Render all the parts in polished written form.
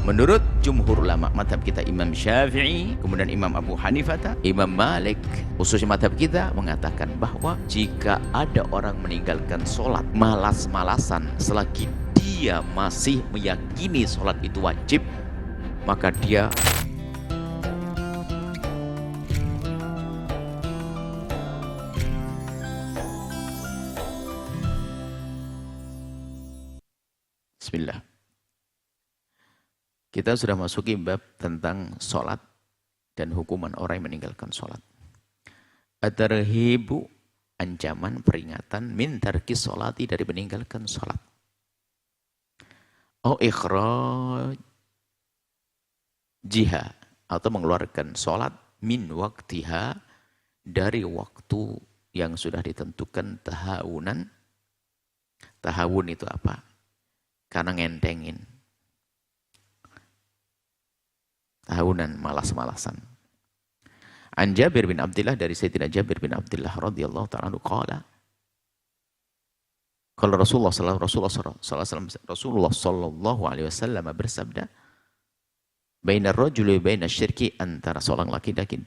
Menurut jumhur ulama madhab kita Imam Syafi'i, kemudian Imam Abu Hanifah, Imam Malik, khususnya madhab kita mengatakan bahwa jika ada orang meninggalkan sholat malas-malasan selagi dia masih meyakini sholat itu wajib, maka dia Bismillah. Kita sudah masuki bab tentang sholat dan hukuman orang yang meninggalkan sholat. At-tarhibu, ancaman, peringatan, min tarkis sholati, dari meninggalkan sholat. Au ikhraj jiha, atau mengeluarkan sholat min waktiha, dari waktu yang sudah ditentukan tahawunan. Tahawun itu apa? Karena ngentengin. Tahunan, malas-malasan. An Jabir bin Abdullah, dari Sayyidina Jabir bin Abdullah radhiyallahu ta'ala anhu qala, kalau Rasulullah sallallahu alaihi wasallam bersabda, bainar rajuli bainas syirki, antara seorang laki-laki,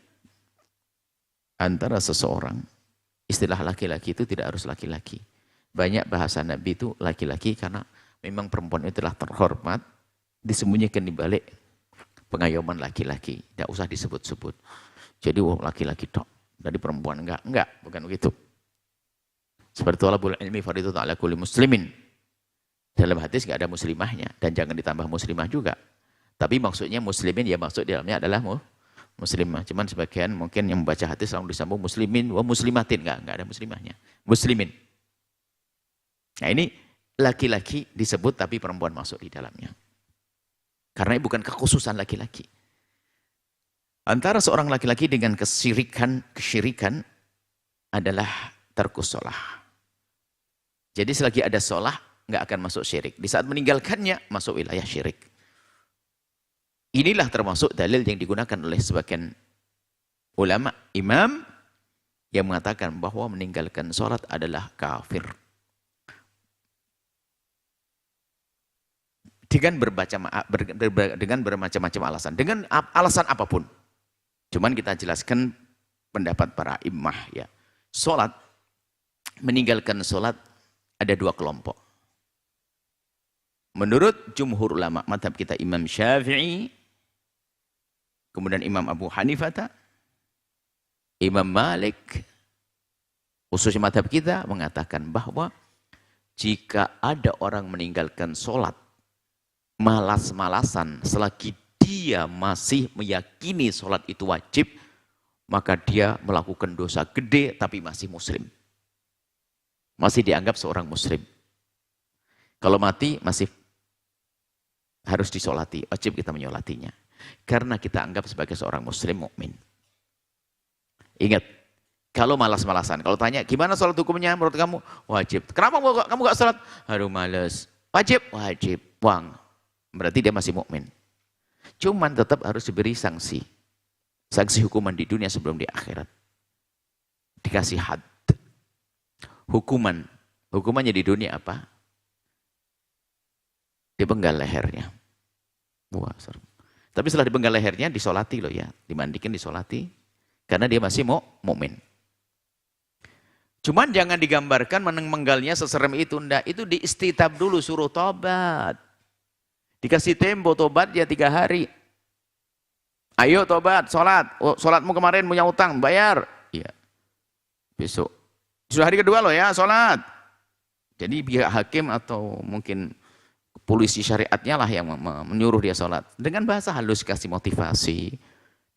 antara seseorang, istilah laki-laki itu tidak harus laki-laki. Banyak bahasa Nabi itu laki-laki karena memang perempuan itu telah terhormat, disembunyikan di balik pengayoman laki-laki, tidak usah disebut-sebut. Jadi laki-laki tok, dari perempuan enggak, bukan begitu. Seperti talabul ilmi fardhu ala kulli muslimin. Dalam hadis enggak ada muslimahnya, dan jangan ditambah muslimah juga. Tapi maksudnya muslimin, ya maksud di dalamnya adalah muslimah. Cuman sebagian mungkin yang membaca hadis langsung disambung muslimin wa muslimatin, enggak ada muslimahnya. Muslimin. Nah ini laki-laki disebut tapi perempuan masuk di dalamnya. Karena bukan kekhususan laki-laki. Antara seorang laki-laki dengan kesyirikan adalah tarkus sholah. Jadi selagi ada sholah, nggak akan masuk syirik. Di saat meninggalkannya, masuk wilayah syirik. Inilah termasuk dalil yang digunakan oleh sebagian ulama, imam, yang mengatakan bahwa meninggalkan sholat adalah kafir. Dengan bermacam-macam alasan, dengan alasan apapun. Cuman kita jelaskan pendapat para imam ya. Salat, meninggalkan salat ada dua kelompok. Menurut jumhur ulama madhab kita Imam Syafi'i, kemudian Imam Abu Hanifah, Imam Malik, khususnya madhab kita mengatakan bahwa jika ada orang meninggalkan salat malas-malasan selagi dia masih meyakini sholat itu wajib, maka dia melakukan dosa gede tapi masih muslim. Masih dianggap seorang muslim. Kalau mati masih harus disolati, wajib kita menyolatinya. Karena kita anggap sebagai seorang muslim mukmin. Ingat, kalau malas-malasan, kalau tanya gimana sholat hukumnya menurut kamu? Wajib. Kenapa kamu gak sholat? Aduh males. Wajib? Wajib. Buang. Berarti dia masih mukmin. Cuman tetap harus diberi sanksi. Sanksi hukuman di dunia sebelum di akhirat. Dikasih had. Hukumannya di dunia apa? Dipenggal lehernya. Wah, serem. Tapi setelah dipenggal lehernya disolati loh ya, dimandikan, disolati, karena dia masih mukmin. Cuman jangan digambarkan menggalnya seserem itu, enggak. Itu diistitab dulu, suruh tobat. Dikasih tempo tobat ya 3 hari. Ayo tobat, sholat. Oh, sholatmu kemarin punya utang, bayar. Iya. Besok. Sudah hari kedua loh ya, sholat. Jadi pihak hakim atau mungkin polisi syariatnya lah yang menyuruh dia sholat. Dengan bahasa halus kasih motivasi.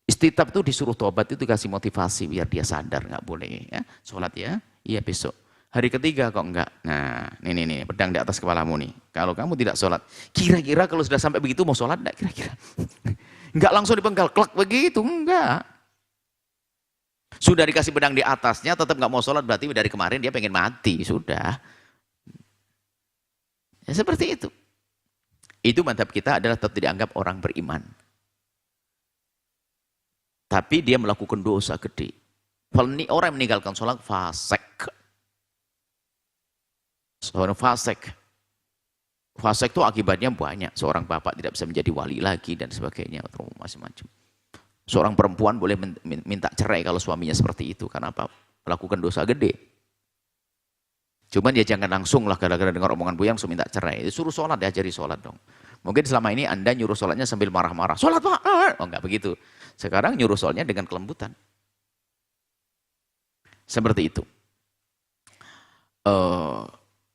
Istitab itu disuruh tobat itu kasih motivasi biar dia sadar, nggak boleh ya. Sholat ya, iya besok. Hari ketiga kok enggak. Nah, nih, pedang di atas kepalamu nih. Kalau kamu tidak sholat, kira-kira kalau sudah sampai begitu mau sholat enggak kira-kira? Enggak langsung dipenggal, klak begitu, enggak. Sudah dikasih pedang di atasnya, tetap enggak mau sholat, berarti dari kemarin dia pengen mati, sudah. Ya seperti itu. Itu mantap kita adalah tetap dianggap orang beriman. Tapi dia melakukan dosa gede. Orang yang meninggalkan sholat fasik. Seorang fasik. Fasik itu akibatnya banyak. Seorang bapak tidak bisa menjadi wali lagi dan sebagainya. Macam-macam. Seorang perempuan boleh minta cerai kalau suaminya seperti itu. Karena apa? Melakukan dosa gede. Cuman dia jangan langsung lah gara-gara dengar omongan buyang langsung minta cerai. Suruh sholat, diajari sholat dong. Mungkin selama ini Anda nyuruh sholatnya sambil marah-marah. Sholat Pak! Oh enggak begitu. Sekarang nyuruh sholatnya dengan kelembutan. Seperti itu.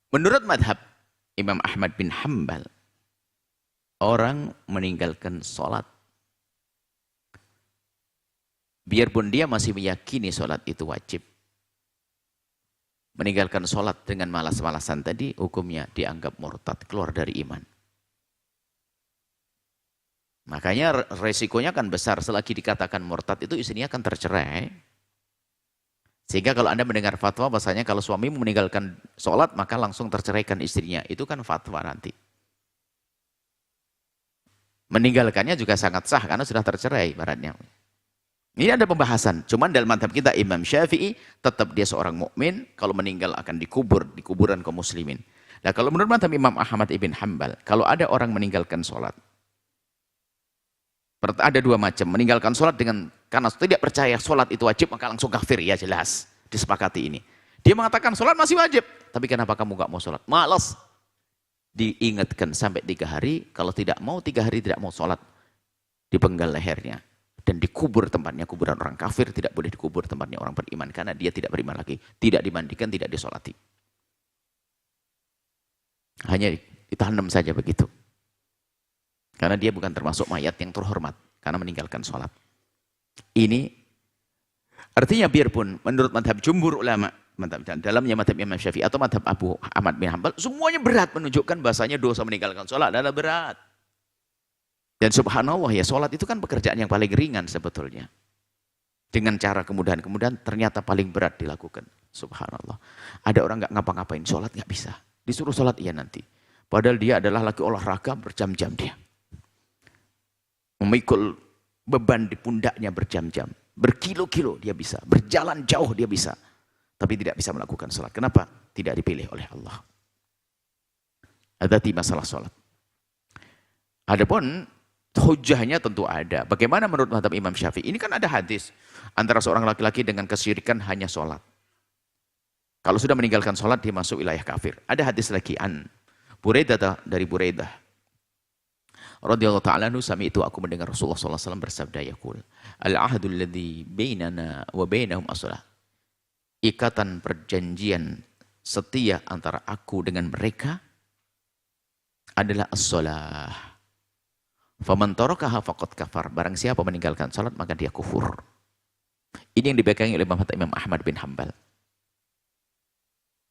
Menurut madhab Imam Ahmad bin Hanbal, orang meninggalkan sholat, biarpun dia masih meyakini sholat itu wajib, meninggalkan sholat dengan malas-malasan tadi, hukumnya dianggap murtad, keluar dari iman. Makanya resikonya kan besar, selagi dikatakan murtad itu istrinya akan tercerai. Sehingga kalau Anda mendengar fatwa bahasanya kalau suami meninggalkan sholat maka langsung terceraikan istrinya. Itu kan fatwa nanti. Meninggalkannya juga sangat sah karena sudah tercerai ibaratnya. Ini ada pembahasan. Cuman dalam madhab kita Imam Syafi'i tetap dia seorang mukmin, kalau meninggal akan dikubur di kuburan kaum muslimin. Nah kalau menurut madhab Imam Ahmad ibn Hanbal, kalau ada orang meninggalkan sholat, ada dua macam, meninggalkan sholat dengan karena tidak percaya sholat itu wajib maka langsung kafir, ya jelas disepakati ini. Dia mengatakan sholat masih wajib, tapi kenapa kamu gak mau sholat? Malas. Diingatkan sampai 3 hari, kalau tidak mau 3 hari tidak mau sholat, dipenggal lehernya dan dikubur tempatnya kuburan orang kafir, tidak boleh dikubur tempatnya orang beriman karena dia tidak beriman lagi, tidak dimandikan, tidak disolati. Hanya ditanam saja begitu. Karena dia bukan termasuk mayat yang terhormat karena meninggalkan sholat. Ini artinya biarpun menurut madhab jumhur ulama, dalamnya madhab Imam Syafi'i atau madhab Abu Ahmad bin Hanbal, semuanya berat menunjukkan bahasanya dosa meninggalkan sholat adalah berat. Dan subhanallah ya, sholat itu kan pekerjaan yang paling ringan sebetulnya. Dengan cara kemudahan-kemudahan ternyata paling berat dilakukan. Subhanallah. Ada orang nggak ngapa-ngapain, sholat nggak bisa. Disuruh sholat iya nanti. Padahal dia adalah laki olahraga berjam-jam dia. Memikul beban di pundaknya berjam-jam. Berkilo-kilo dia bisa. Berjalan jauh dia bisa. Tapi tidak bisa melakukan sholat. Kenapa? Tidak dipilih oleh Allah. Ada masalah sholat. Adapun hujahnya tentu ada. Bagaimana menurut madhab Imam Syafi'i? Ini kan ada hadis. Antara seorang laki-laki dengan kesyirikan hanya sholat. Kalau sudah meninggalkan sholat dia masuk wilayah kafir. Ada hadis lagi. Buraidah dari Buraidah radhiyallahu ta'ala anhu, sami itu aku mendengar Rasulullah SAW bersabda yaqul al-ahdul ladzi bainana wa bainahum as-shalah, ikatan perjanjian setia antara aku dengan mereka adalah as-shalah. Faman tarakaha faqad kafar, barang siapa meninggalkan salat maka dia kufur. Ini yang dipegangi oleh Imam Ahmad bin Hanbal.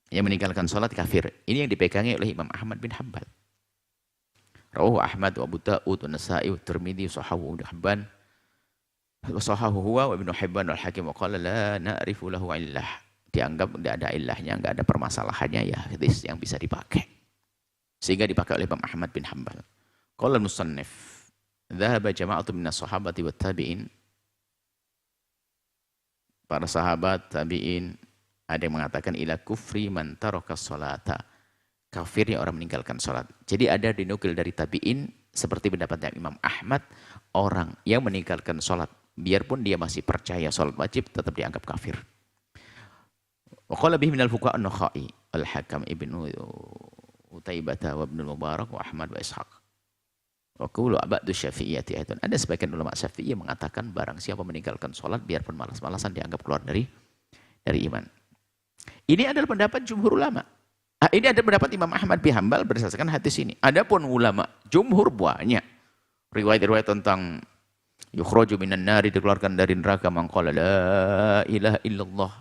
Yang meninggalkan salat kafir. Ini yang dipegangi oleh Imam Ahmad bin Hanbal. Rawahu Ahmad wa Abu Dawud wa Nasa'i wa Tirmidzi wa sahahu Ibnu Hibban wa sahahu huwa wa Ibnu Hibban wal Hakim wa qala la na'rifu lahu illah. Dianggap tidak ada illahnya, enggak ada permasalahannya, ya hadis yang bisa dipakai. Sehingga dipakai oleh Imam Ahmad bin Hanbal. Qala al-musannif dhahaba jama'atu minas sahabati wat tabi'in. Para sahabat tabi'in ada yang mengatakan ila kufri man taraka sholata, kafirnya orang meninggalkan sholat. Jadi ada dinukil dari tabi'in seperti pendapatnya Imam Ahmad, orang yang meninggalkan sholat biarpun dia masih percaya sholat wajib tetap dianggap kafir. Wa qala bihi minal fuqaha an-Nakhai al-Hakam ibnu Utaibah wa Ibnu Mubarak wa Ahmad wa Ishaq. Wa qulu ba'du Syafi'iyyati aidan. Ada sebagian ulama Syafi'i yang mengatakan barang siapa meninggalkan sholat biarpun malas-malasan dianggap keluar dari iman. Ini adalah pendapat jumhur ulama. Ini ada pendapat Imam Ahmad bin Hanbal berdasarkan hadis ini. Adapun ulama jumhur banyak riwayat-riwayat tentang yukhraju minan nari, dikeluarkan dari neraka, man qala la ilaha illallah.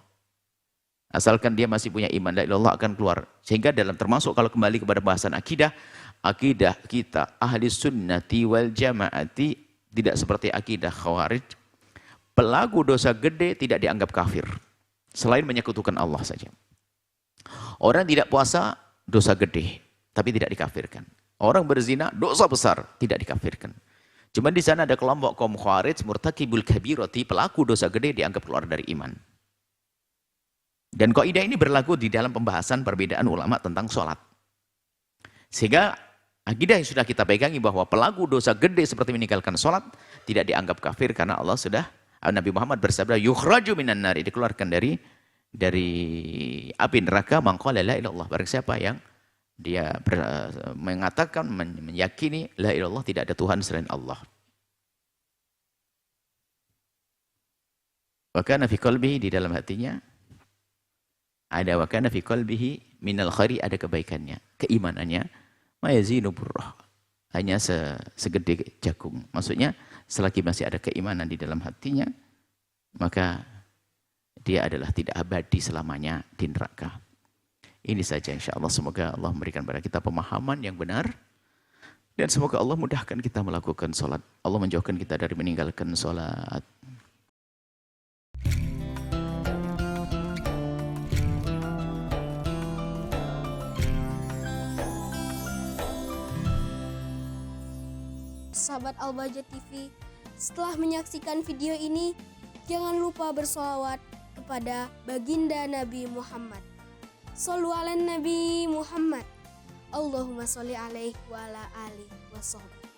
Asalkan dia masih punya iman la ilallah akan keluar. Sehingga dalam termasuk kalau kembali kepada bahasan akidah kita ahli sunnati wal jamaati tidak seperti akidah khawarij. Pelaku dosa gede tidak dianggap kafir selain menyekutukan Allah saja. Orang tidak puasa, dosa gede, tapi tidak dikafirkan. Orang berzina, dosa besar, tidak dikafirkan. Cuman di sana ada kelompok kaum khawarij, murtakibul kabirati, pelaku dosa gede dianggap keluar dari iman. Dan kaidah ini berlaku di dalam pembahasan perbedaan ulama tentang sholat. Sehingga Akidah yang sudah kita pegangi bahwa pelaku dosa gede seperti meninggalkan sholat tidak dianggap kafir karena Allah sudah, Nabi Muhammad bersabda, yukhraju minan nari, dikeluarkan dari api neraka, man qala la ilaha illallah, barang siapa yang dia mengatakan, meyakini la ilaha illallah, tidak ada Tuhan selain Allah. Wa kana fi qalbihi, di dalam hatinya ada wa kana fi qalbihi minal khairi, ada kebaikannya, keimanannya, ma yazinu burrah, hanya segede jagung. Maksudnya selagi masih ada keimanan di dalam hatinya, maka dia adalah tidak abadi selamanya di neraka. Ini saja insya Allah. Semoga Allah memberikan kepada kita pemahaman yang benar. Dan semoga Allah mudahkan kita melakukan sholat. Allah menjauhkan kita dari meninggalkan sholat. Sahabat Al-Bahjah TV, setelah menyaksikan video ini, jangan lupa bersolawat kepada baginda Nabi Muhammad. Shollu ala Nabi Muhammad. Allahumma sholli alaihi wa ala alihi wa sahbihi.